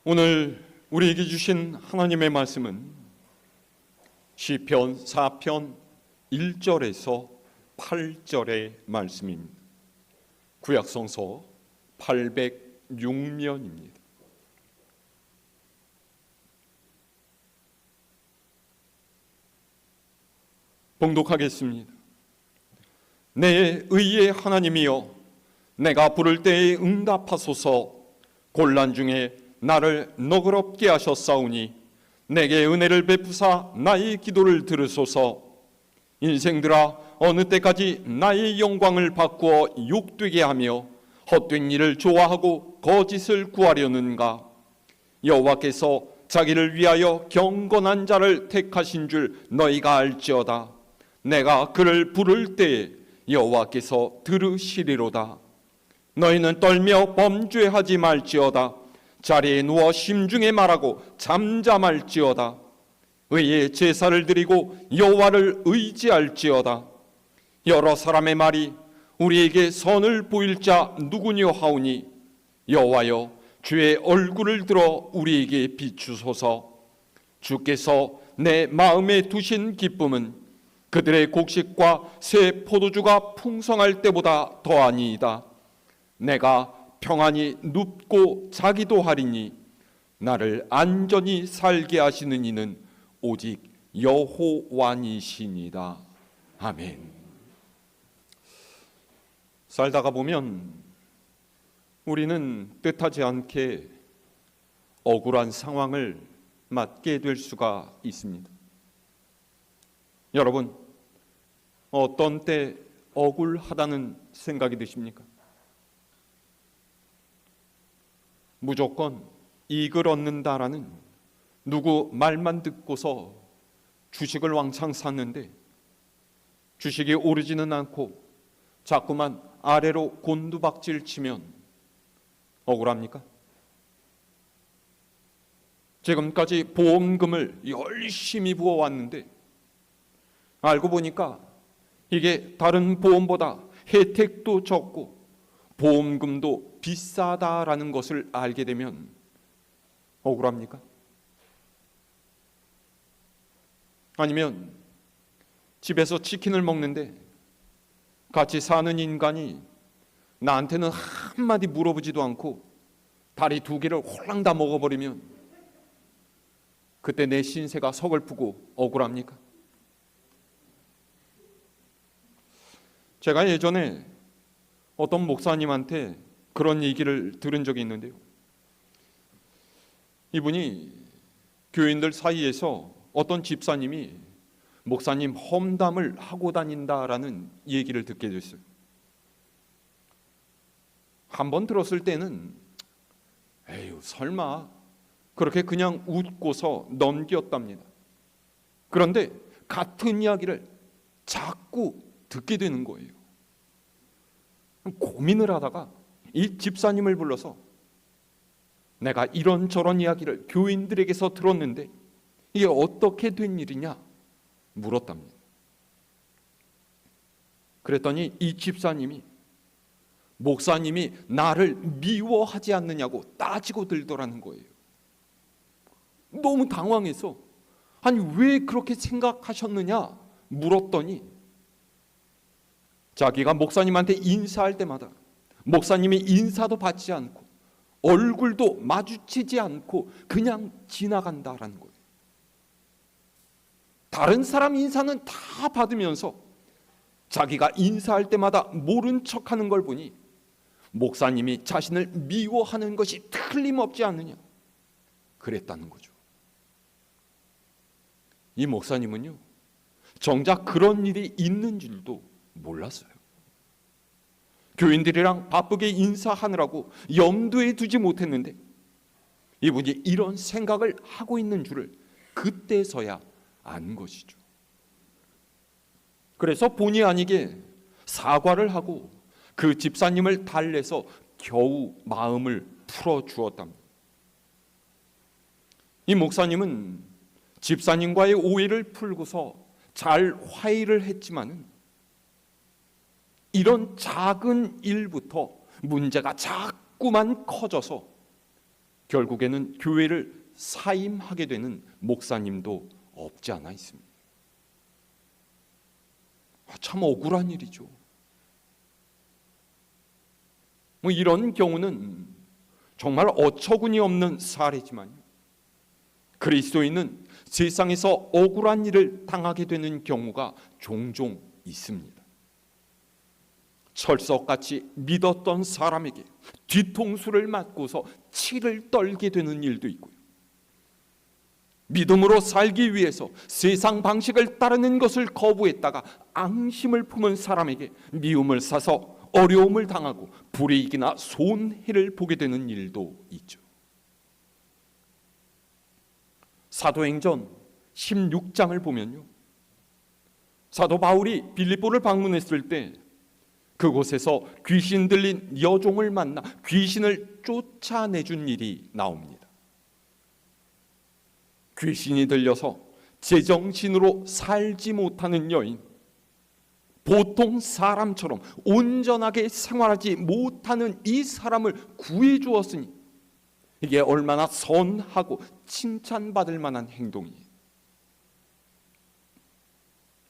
오늘 우리에게 주신 하나님의 말씀은 시편 4편 1절에서 8절의 말씀입니다. 구약성서 806면입니다. 봉독하겠습니다. 내 의의 하나님이여, 내가 부를 때에 응답하소서. 곤란 중에 나를 너그럽게 하셨사오니 내게 은혜를 베푸사 나의 기도를 들으소서. 인생들아, 어느 때까지 나의 영광을 바꾸어 욕되게 하며 헛된 일을 좋아하고 거짓을 구하려는가? 여호와께서 자기를 위하여 경건한 자를 택하신 줄 너희가 알지어다. 내가 그를 부를 때에 여호와께서 들으시리로다. 너희는 떨며 범죄하지 말지어다. 자리에 누워 심중에 말하고 잠잠할지어다. 의의 제사를 드리고 여호와를 의지할지어다. 여러 사람의 말이 우리에게 선을 보일 자 누구뇨 하오니, 여호와여, 주의 얼굴을 들어 우리에게 비추소서. 주께서 내 마음에 두신 기쁨은 그들의 곡식과 새 포도주가 풍성할 때보다 더하니이다. 내가 평안히 눕고 자기도 하리니 나를 안전히 살게 하시는 이는 오직 여호와니시니이다. 아멘. 살다가 보면 우리는 뜻하지 않게 억울한 상황을 맞게 될 수가 있습니다. 여러분, 어떤 때 억울하다는 생각이 드십니까? 무조건 이익을 얻는다라는 누구 말만 듣고서 주식을 왕창 샀는데 주식이 오르지는 않고 자꾸만 아래로 곤두박질 치면 억울합니까? 지금까지 보험금을 열심히 부어왔는데 알고 보니까 이게 다른 보험보다 혜택도 적고 보험금도 비싸다라는 것을 알게 되면 억울합니까? 아니면 집에서 치킨을 먹는데 같이 사는 인간이 나한테는 한마디 물어보지도 않고 다리 두 개를 홀랑 다 먹어버리면 그때 내 신세가 서글프고 억울합니까? 제가 예전에 어떤 목사님한테 그런 얘기를 들은 적이 있는데요. 이분이 교인들 사이에서 어떤 집사님이 목사님 험담을 하고 다닌다라는 얘기를 듣게 됐어요. 한번 들었을 때는 에휴 설마 그렇게 그냥 웃고서 넘겼답니다. 그런데 같은 이야기를 자꾸 듣게 되는 거예요. 고민을 하다가 이 집사님을 불러서 내가 이런저런 이야기를 교인들에게서 들었는데 이게 어떻게 된 일이냐 물었답니다. 그랬더니 이 집사님이 목사님이 나를 미워하지 않느냐고 따지고 들더라는 거예요. 너무 당황해서 아니 왜 그렇게 생각하셨느냐 물었더니 자기가 목사님한테 인사할 때마다 목사님이 인사도 받지 않고 얼굴도 마주치지 않고 그냥 지나간다라는 거예요. 다른 사람 인사는 다 받으면서 자기가 인사할 때마다 모른 척하는 걸 보니 목사님이 자신을 미워하는 것이 틀림없지 않느냐 그랬다는 거죠. 이 목사님은요 정작 그런 일이 있는 줄도 몰랐어요. 교인들이랑 바쁘게 인사하느라고 염두에 두지 못했는데 이분이 이런 생각을 하고 있는 줄을 그때서야 안 것이죠. 그래서 본의 아니게 사과를 하고 그 집사님을 달래서 겨우 마음을 풀어주었답니다. 이 목사님은 집사님과의 오해를 풀고서 잘 화해를 했지만은 이런 작은 일부터 문제가 자꾸만 커져서 결국에는 교회를 사임하게 되는 목사님도 없지 않아 있습니다. 참 억울한 일이죠. 이런 경우는 정말 어처구니 없는 사례지만 그리스도인은 세상에서 억울한 일을 당하게 되는 경우가 종종 있습니다. 철석같이 믿었던 사람에게 뒤통수를 맞고서 치를 떨게 되는 일도 있고요. 믿음으로 살기 위해서 세상 방식을 따르는 것을 거부했다가 앙심을 품은 사람에게 미움을 사서 어려움을 당하고 불이익이나 손해를 보게 되는 일도 있죠. 사도행전 16장을 보면요, 사도 바울이 빌립보를 방문했을 때 그곳에서 귀신 들린 여종을 만나 귀신을 쫓아내준 일이 나옵니다. 귀신이 들려서 제정신으로 살지 못하는 여인, 보통 사람처럼 온전하게 생활하지 못하는 이 사람을 구해 주었으니 이게 얼마나 선하고 칭찬받을 만한 행동이에요.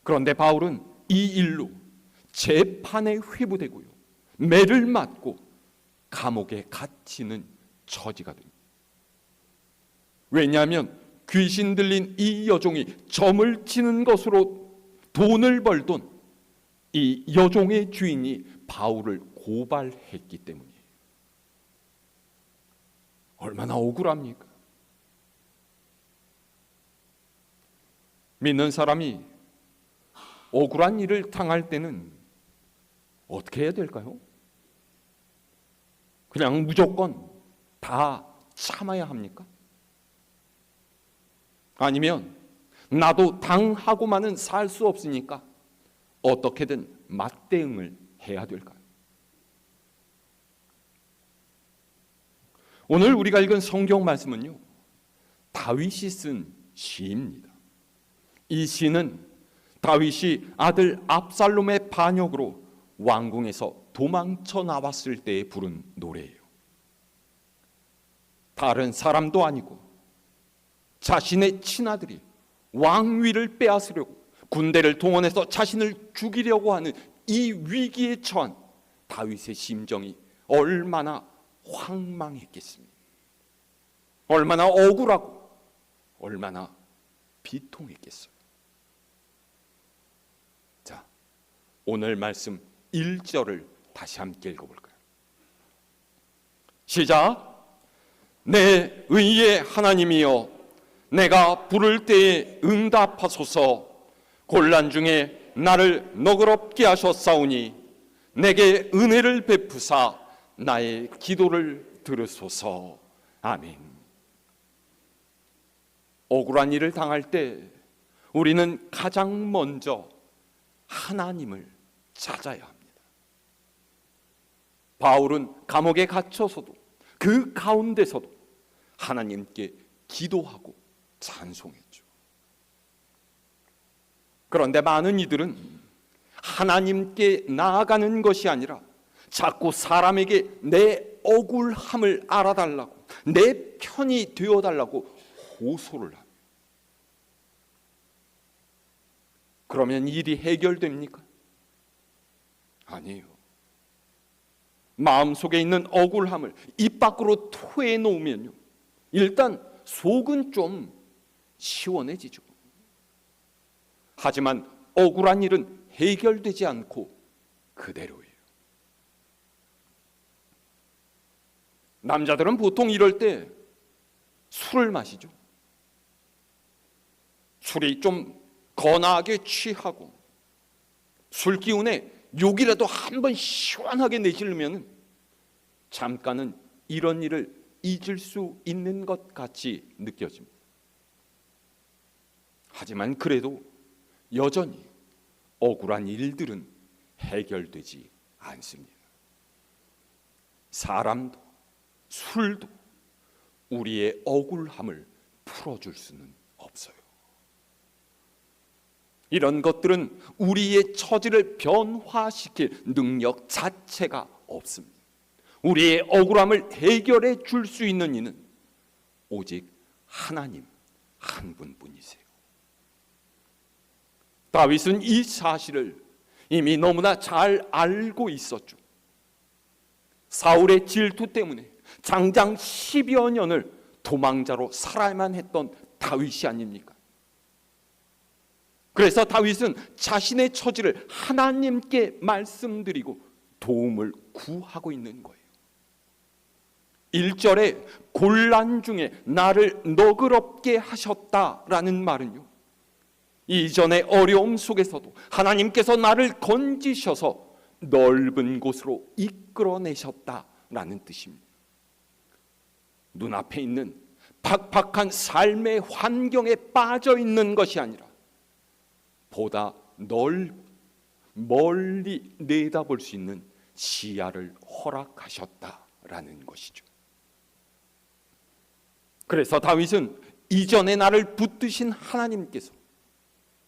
그런데 바울은 이 일로 재판에 회부되고요, 매를 맞고 감옥에 갇히는 처지가 됩니다. 왜냐하면 귀신 들린 이 여종이 점을 치는 것으로 돈을 벌던 이 여종의 주인이 바울을 고발했기 때문이에요. 얼마나 억울합니까? 믿는 사람이 억울한 일을 당할 때는 어떻게 해야 될까요? 그냥 무조건 다 참아야 합니까? 아니면 나도 당하고만은 살 수 없으니까 어떻게든 맞대응을 해야 될까요? 오늘 우리가 읽은 성경 말씀은요, 다윗이 쓴 시입니다. 이 시는 다윗이 아들 압살롬의 반역으로 왕궁에서 도망쳐 나왔을 때에 부른 노래예요. 다른 사람도 아니고 자신의 친아들이 왕위를 빼앗으려고 군대를 동원해서 자신을 죽이려고 하는 이 위기에 처한 다윗의 심정이 얼마나 황망했겠습니까? 얼마나 억울하고 얼마나 비통했겠어요. 자, 오늘 말씀 1절을 다시 함께 읽어볼까요? 시작. 내 의의 하나님이여, 내가 부를 때에 응답하소서. 곤란 중에 나를 너그럽게 하셨사오니 내게 은혜를 베푸사 나의 기도를 들으소서. 아멘. 억울한 일을 당할 때 우리는 가장 먼저 하나님을 찾아야 합니다. 바울은 감옥에 갇혀서도 그 가운데서도 하나님께 기도하고 찬송했죠. 그런데 많은 이들은 하나님께 나아가는 것이 아니라 자꾸 사람에게 내 억울함을 알아달라고, 내 편이 되어달라고 호소를 합니다. 그러면 일이 해결됩니까? 아니에요. 마음속에 있는 억울함을 입 밖으로 토해놓으면요, 일단 속은 좀 시원해지죠. 하지만 억울한 일은 해결되지 않고 그대로예요. 남자들은 보통 이럴 때 술을 마시죠. 술이 좀 거나하게 취하고 술 기운에 욕이라도 한번 시원하게 내지르면 잠깐은 이런 일을 잊을 수 있는 것 같이 느껴집니다. 하지만 그래도 여전히 억울한 일들은 해결되지 않습니다. 사람도 술도 우리의 억울함을 풀어줄 수는 없어요. 이런 것들은 우리의 처지를 변화시킬 능력 자체가 없습니다. 우리의 억울함을 해결해 줄 수 있는 이는 오직 하나님 한 분뿐이세요. 다윗은 이 사실을 이미 너무나 잘 알고 있었죠. 사울의 질투 때문에 장장 10여 년을 도망자로 살아야만 했던 다윗이 아닙니까? 그래서 다윗은 자신의 처지를 하나님께 말씀드리고 도움을 구하고 있는 거예요. 1절에 곤란 중에 나를 너그럽게 하셨다라는 말은요, 이전의 어려움 속에서도 하나님께서 나를 건지셔서 넓은 곳으로 이끌어내셨다라는 뜻입니다. 눈앞에 있는 팍팍한 삶의 환경에 빠져 있는 것이 아니라 보다 멀리 내다볼 수 있는 시야를 허락하셨다라는 것이죠. 그래서 다윗은 이전에 나를 붙드신 하나님께서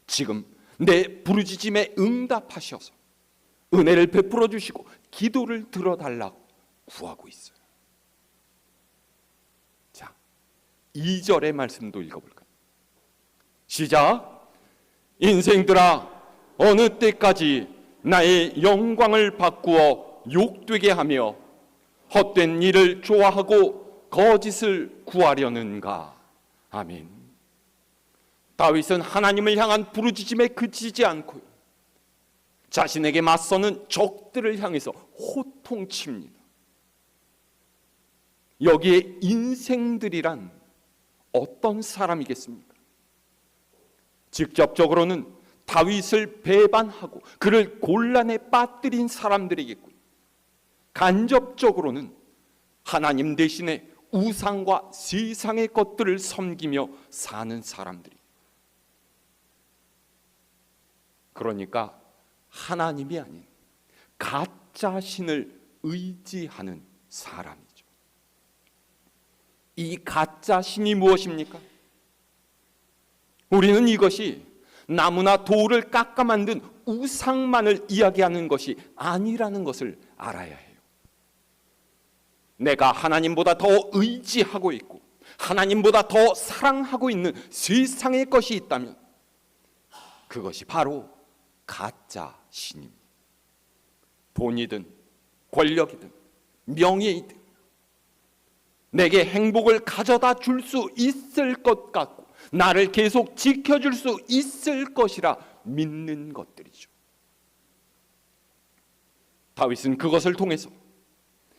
지금 내 부르짖음에 응답하셔서 은혜를 베풀어 주시고 기도를 들어달라고 구하고 있어요. 자, 2절의 말씀도 읽어볼까요? 시작. 인생들아, 어느 때까지 나의 영광을 바꾸어 욕되게 하며 헛된 일을 좋아하고 거짓을 구하려는가. 아멘. 다윗은 하나님을 향한 부르짖음에 그치지 않고요, 자신에게 맞서는 적들을 향해서 호통칩니다. 여기에 인생들이란 어떤 사람이겠습니까? 직접적으로는 다윗을 배반하고 그를 곤란에 빠뜨린 사람들이겠고요, 간접적으로는 하나님 대신에 우상과 세상의 것들을 섬기며 사는 사람들이, 그러니까 하나님이 아닌 가짜 신을 의지하는 사람이죠. 이 가짜 신이 무엇입니까? 우리는 이것이 나무나 돌을 깎아 만든 우상만을 이야기하는 것이 아니라는 것을 알아야 해요. 내가 하나님보다 더 의지하고 있고 하나님보다 더 사랑하고 있는 세상의 것이 있다면 그것이 바로 가짜 신입니다. 돈이든 권력이든 명예이든 내게 행복을 가져다 줄 수 있을 것 같고 나를 계속 지켜줄 수 있을 것이라 믿는 것들이죠. 다윗은 그것을 통해서,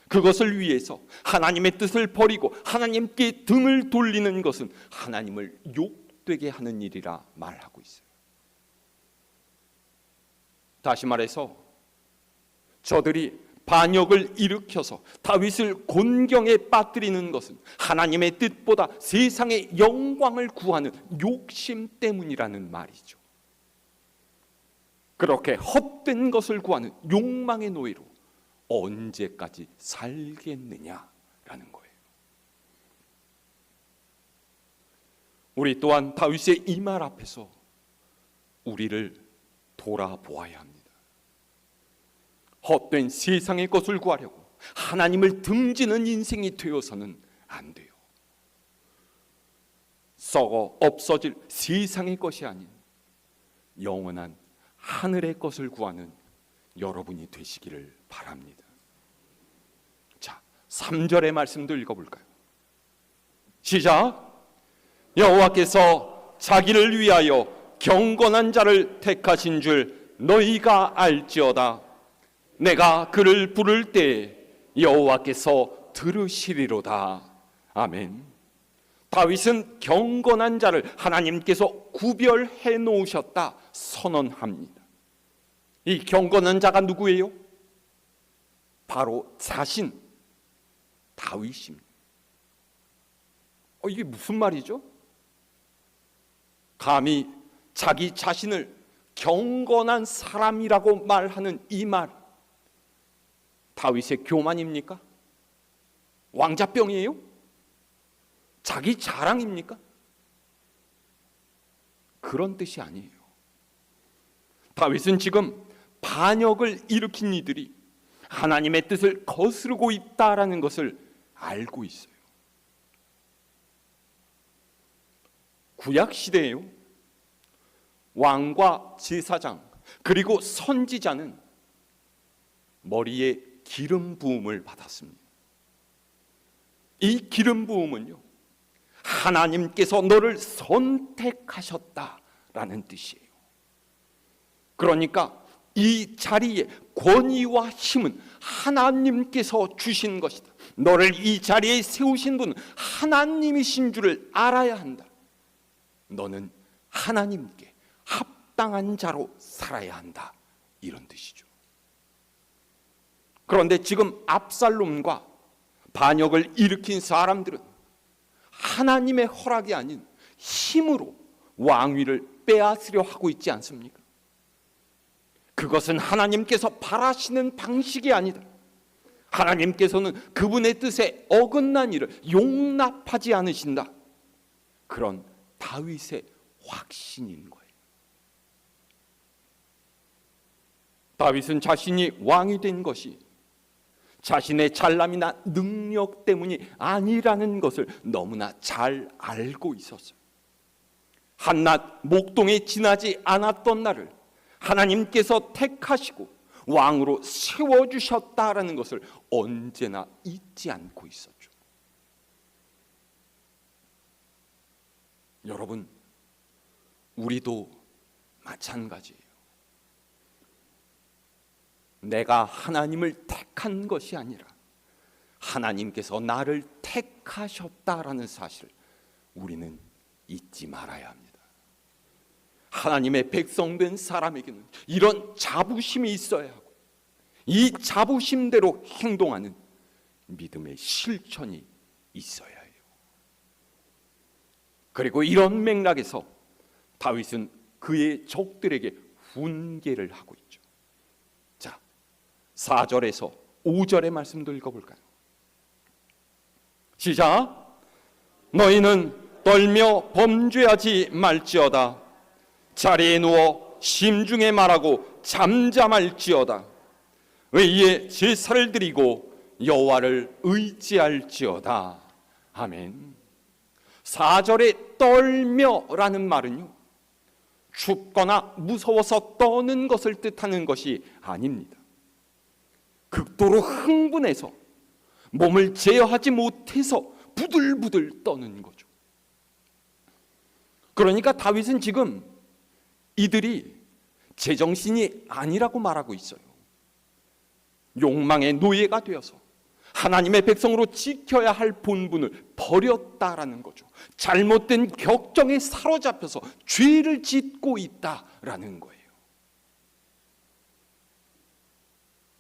그것을 위해서 하나님의 뜻을 버리고 하나님께 등을 돌리는 것은 하나님을 욕되게 하는 일이라 말하고 있어요. 다시 말해서 저들이 반역을 일으켜서 다윗을 곤경에 빠뜨리는 것은 하나님의 뜻보다 세상의 영광을 구하는 욕심 때문이라는 말이죠. 그렇게 헛된 것을 구하는 욕망의 노예로 언제까지 살겠느냐라는 거예요. 우리 또한 다윗의 이 말 앞에서 우리를 돌아보아야 합니다. 헛된 세상의 것을 구하려고 하나님을 등지는 인생이 되어서는 안 돼요. 썩어 없어질 세상의 것이 아닌 영원한 하늘의 것을 구하는 여러분이 되시기를 바랍니다. 자, 3절의 말씀도 읽어볼까요? 시작. 여호와께서 자기를 위하여 경건한 자를 택하신 줄 너희가 알지어다. 내가 그를 부를 때 여호와께서 들으시리로다. 아멘. 다윗은 경건한 자를 하나님께서 구별해 놓으셨다 선언합니다. 이 경건한 자가 누구예요? 바로 자신, 다윗입니다. 이게 무슨 말이죠? 감히 자기 자신을 경건한 사람이라고 말하는 이 말, 다윗의 교만입니까? 왕자병이에요? 자기 자랑입니까? 그런 뜻이 아니에요. 다윗은 지금 반역을 일으킨 이들이 하나님의 뜻을 거스르고 있다라는 것을 알고 있어요. 구약 시대에요, 왕과 제사장 그리고 선지자는 머리에 기름 부음을 받았습니다. 이 기름 부음은요, 하나님께서 너를 선택하셨다라는 뜻이에요. 그러니까 이 자리에 권위와 힘은 하나님께서 주신 것이다. 너를 이 자리에 세우신 분은 하나님이신 줄을 알아야 한다. 너는 하나님께 합당한 자로 살아야 한다, 이런 뜻이죠. 그런데 지금 압살롬과 반역을 일으킨 사람들은 하나님의 허락이 아닌 힘으로 왕위를 빼앗으려 하고 있지 않습니까? 그것은 하나님께서 바라시는 방식이 아니다. 하나님께서는 그분의 뜻에 어긋난 일을 용납하지 않으신다. 그런 다윗의 확신인 거예요. 다윗은 자신이 왕이 된 것이 자신의 잘남이나 능력 때문이 아니라는 것을 너무나 잘 알고 있었어요. 한낱 목동에 지나지 않았던 날을 하나님께서 택하시고 왕으로 세워주셨다라는 것을 언제나 잊지 않고 있었죠. 여러분, 우리도 마찬가지예요. 내가 하나님을 택한 것이 아니라 하나님께서 나를 택하셨다라는 사실을 우리는 잊지 말아야 합니다. 하나님의 백성된 사람에게는 이런 자부심이 있어야 하고, 이 자부심대로 행동하는 믿음의 실천이 있어야 해요. 그리고 이런 맥락에서 다윗은 그의 적들에게 훈계를 하고 있죠. 자, 4절에서 5절의 말씀도 읽어볼까요? 시작. 너희는 떨며 범죄하지 말지어다. 자리에 누워 심중에 말하고 잠잠할지어다. 의의 제사를 드리고 여호와를 의지할지어다. 아멘. 4절에 떨며라는 말은요, 춥거나 무서워서 떠는 것을 뜻하는 것이 아닙니다. 극도로 흥분해서 몸을 제어하지 못해서 부들부들 떠는 거죠. 그러니까 다윗은 지금 이들이 제정신이 아니라고 말하고 있어요. 욕망의 노예가 되어서 하나님의 백성으로 지켜야 할 본분을 버렸다라는 거죠. 잘못된 격정에 사로잡혀서 죄를 짓고 있다라는 거예요.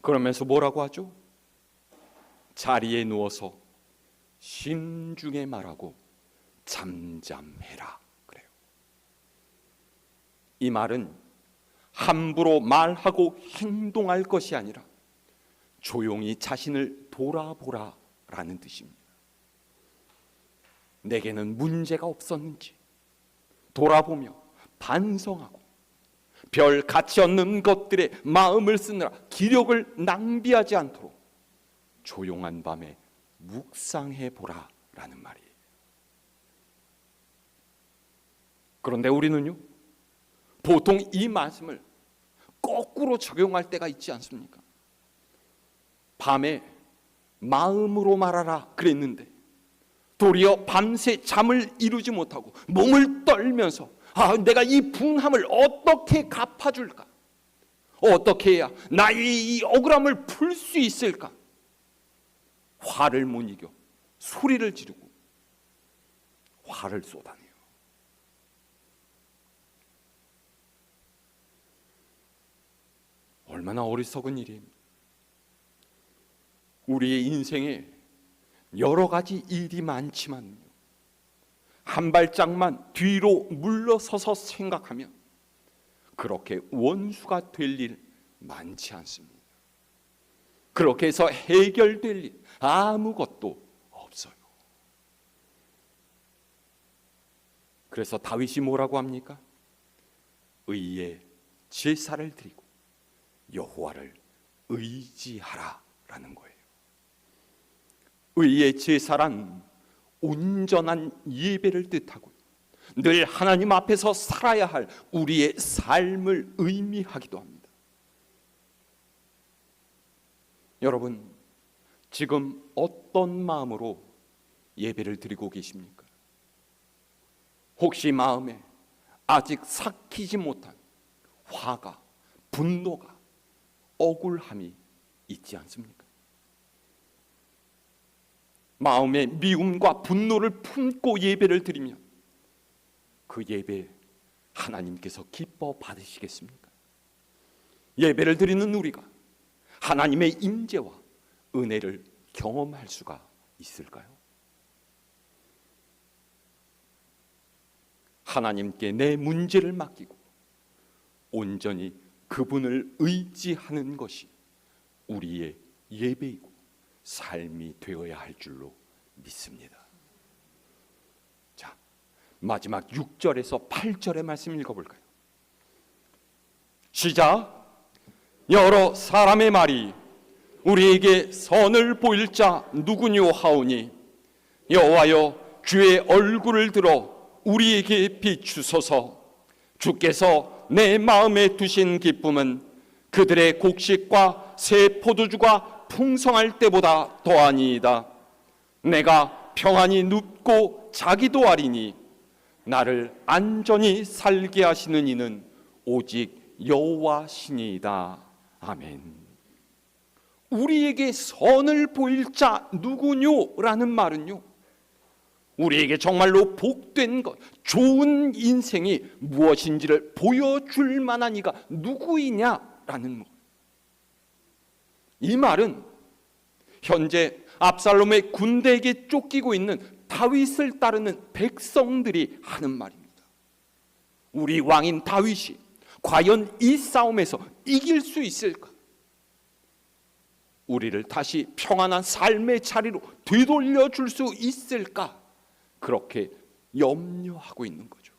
그러면서 뭐라고 하죠? 자리에 누워서 심중에 말하고 잠잠해라, 그래요. 이 말은 함부로 말하고 행동할 것이 아니라 조용히 자신을 돌아보라라는 뜻입니다. 내게는 문제가 없었는지 돌아보며 반성하고 별 가치 없는 것들에 마음을 쓰느라 기력을 낭비하지 않도록 조용한 밤에 묵상해 보라라는 말이에요. 그런데 우리는요, 보통 이 말씀을 거꾸로 적용할 때가 있지 않습니까? 밤에 마음으로 말하라 그랬는데 도리어 밤새 잠을 이루지 못하고 몸을 떨면서 내가 이 분함을 어떻게 갚아줄까? 어떻게 해야 나의 이 억울함을 풀 수 있을까? 화를 못 이겨 소리를 지르고 화를 쏟아내요. 얼마나 어리석은 일입니다. 우리의 인생에 여러 가지 일이 많지만 한 발짝만 뒤로 물러서서 생각하면 그렇게 원수가 될 일 많지 않습니다. 그렇게 해서 해결될 일 아무것도 없어요. 그래서 다윗이 뭐라고 합니까? 의의 제사를 드리고 여호와를 의지하라라는 거예요. 의의 제사란 온전한 예배를 뜻하고 늘 하나님 앞에서 살아야 할 우리의 삶을 의미하기도 합니다. 여러분, 지금 어떤 마음으로 예배를 드리고 계십니까? 혹시 마음에 아직 삭히지 못한 화가, 분노가, 억울함이 있지 않습니까? 마음에 미움과 분노를 품고 예배를 드리면 그 예배 하나님께서 기뻐 받으시겠습니까? 예배를 드리는 우리가 하나님의 임재와 은혜를 경험할 수가 있을까요? 하나님께 내 문제를 맡기고 온전히 그분을 의지하는 것이 우리의 예배이고 삶이 되어야 할 줄로 믿습니다. 자, 마지막 6절에서 8절의 말씀 읽어볼까요? 시작. 여러 사람의 말이 우리에게 선을 보일 자 누구뇨 하오니 여호와여 주의 얼굴을 들어 우리에게 비추소서. 주께서 내 마음에 두신 기쁨은 그들의 곡식과 새 포도주가 풍성할 때보다 더하니이다. 내가 평안히 눕고 자기도 아리니 나를 안전히 살게 하시는 이는 오직 여호와시니이다. 아멘. 우리에게 선을 보일 자 누구뇨? 라는 말은요, 우리에게 정말로 복된 것, 좋은 인생이 무엇인지를 보여줄 만한 이가 누구이냐라는 것. 이 말은 현재 압살롬의 군대에게 쫓기고 있는 다윗을 따르는 백성들이 하는 말입니다. 우리 왕인 다윗이 과연 이 싸움에서 이길 수 있을까? 우리를 다시 평안한 삶의 자리로 되돌려 줄 수 있을까? 그렇게 염려하고 있는 거죠.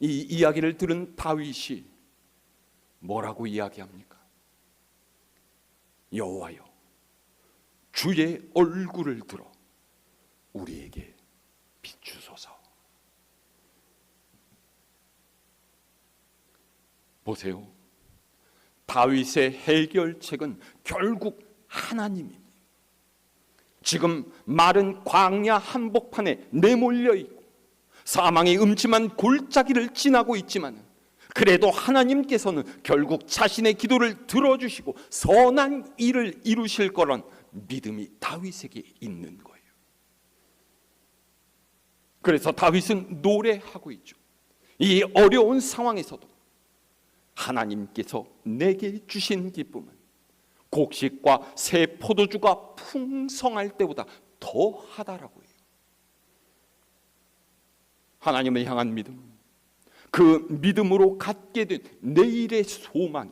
이 이야기를 들은 다윗이 뭐라고 이야기합니까? 여호와여, 주의 얼굴을 들어 우리에게 비추소서. 보세요. 다윗의 해결책은 결국 하나님입니다. 지금 마른 광야 한복판에 내몰려 있고 사망의 음침한 골짜기를 지나고 있지만 그래도 하나님께서는 결국 자신의 기도를 들어주시고 선한 일을 이루실 거란 믿음이 다윗에게 있는 거예요. 그래서 다윗은 노래하고 있죠. 이 어려운 상황에서도 하나님께서 내게 주신 기쁨은 곡식과 새 포도주가 풍성할 때보다 더하다라고 해요. 하나님을 향한 믿음, 그 믿음으로 갖게 된 내일의 소망이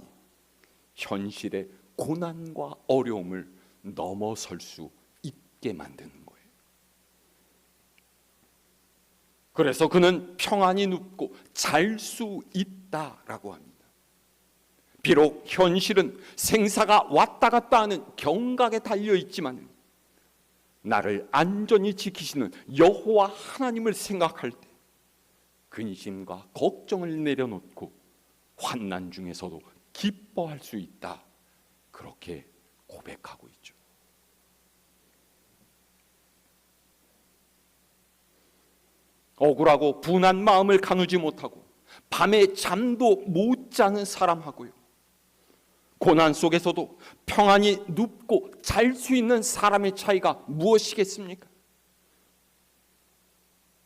현실의 고난과 어려움을 넘어설 수 있게 만드는 거예요. 그래서 그는 평안히 눕고 잘 수 있다라고 합니다. 비록 현실은 생사가 왔다 갔다 하는 경각에 달려 있지만 나를 안전히 지키시는 여호와 하나님을 생각할 때 근심과 걱정을 내려놓고 환난 중에서도 기뻐할 수 있다. 그렇게 고백하고 있죠. 억울하고 분한 마음을 가누지 못하고 밤에 잠도 못 자는 사람하고요, 고난 속에서도 평안히 눕고 잘 수 있는 사람의 차이가 무엇이겠습니까?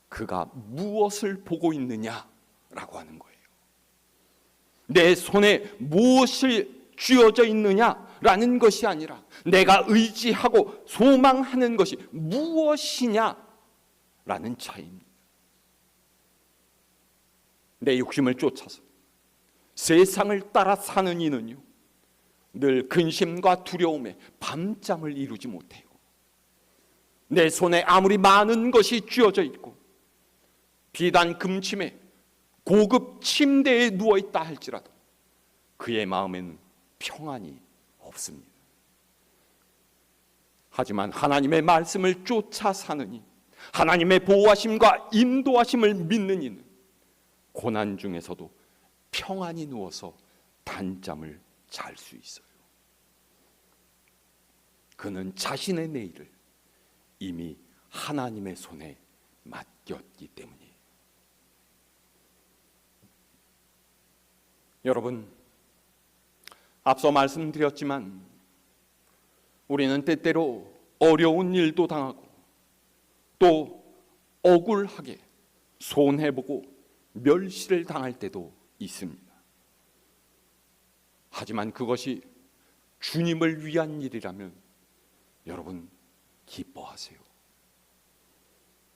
그가 무엇을 보고 있느냐라고 하는 거예요. 내 손에 무엇이 쥐어져 있느냐라는 것이 아니라 내가 의지하고 소망하는 것이 무엇이냐라는 차이입니다. 내 욕심을 쫓아서 세상을 따라 사는 이는요, 늘 근심과 두려움에 밤잠을 이루지 못해요. 내 손에 아무리 많은 것이 쥐어져 있고 비단 금침에 고급 침대에 누워있다 할지라도 그의 마음에는 평안이 없습니다. 하지만 하나님의 말씀을 쫓아 사느니 하나님의 보호하심과 인도하심을 믿는 이는 고난 중에서도 평안히 누워서 단잠을 잘 수 있어요. 그는 자신의 내일을 이미 하나님의 손에 맡겼기 때문이에요. 여러분, 앞서 말씀드렸지만 우리는 때때로 어려운 일도 당하고 또 억울하게 손해보고 멸시를 당할 때도 있습니다. 하지만 그것이 주님을 위한 일이라면 여러분 기뻐하세요.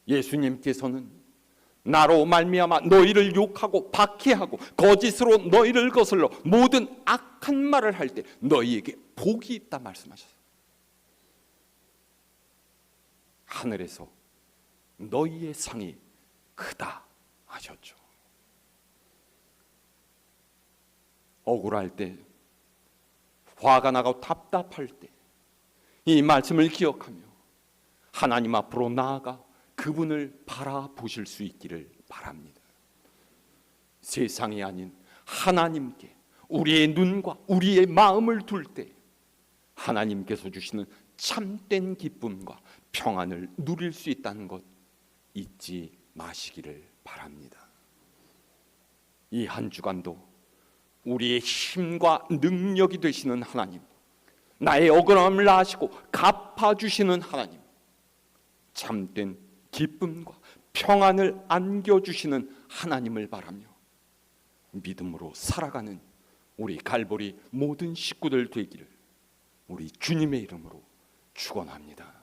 예수님께서는 나로 말미암아 너희를 욕하고 박해하고 거짓으로 너희를 거슬러 모든 악한 말을 할 때 너희에게 복이 있다 말씀하셨어요. 하늘에서 너희의 상이 크다 하셨죠. 억울할 때, 화가 나고 답답할 때 이 말씀을 기억하며 하나님 앞으로 나아가 그분을 바라보실 수 있기를 바랍니다. 세상이 아닌 하나님께 우리의 눈과 우리의 마음을 둘 때 하나님께서 주시는 참된 기쁨과 평안을 누릴 수 있다는 것 잊지 마시기를 바랍니다. 이 한 주간도 우리의 힘과 능력이 되시는 하나님, 나의 억울함을 아시고 갚아주시는 하나님, 참된 기쁨과 평안을 안겨주시는 하나님을 바라며 믿음으로 살아가는 우리 갈보리 모든 식구들 되기를 우리 주님의 이름으로 축원합니다.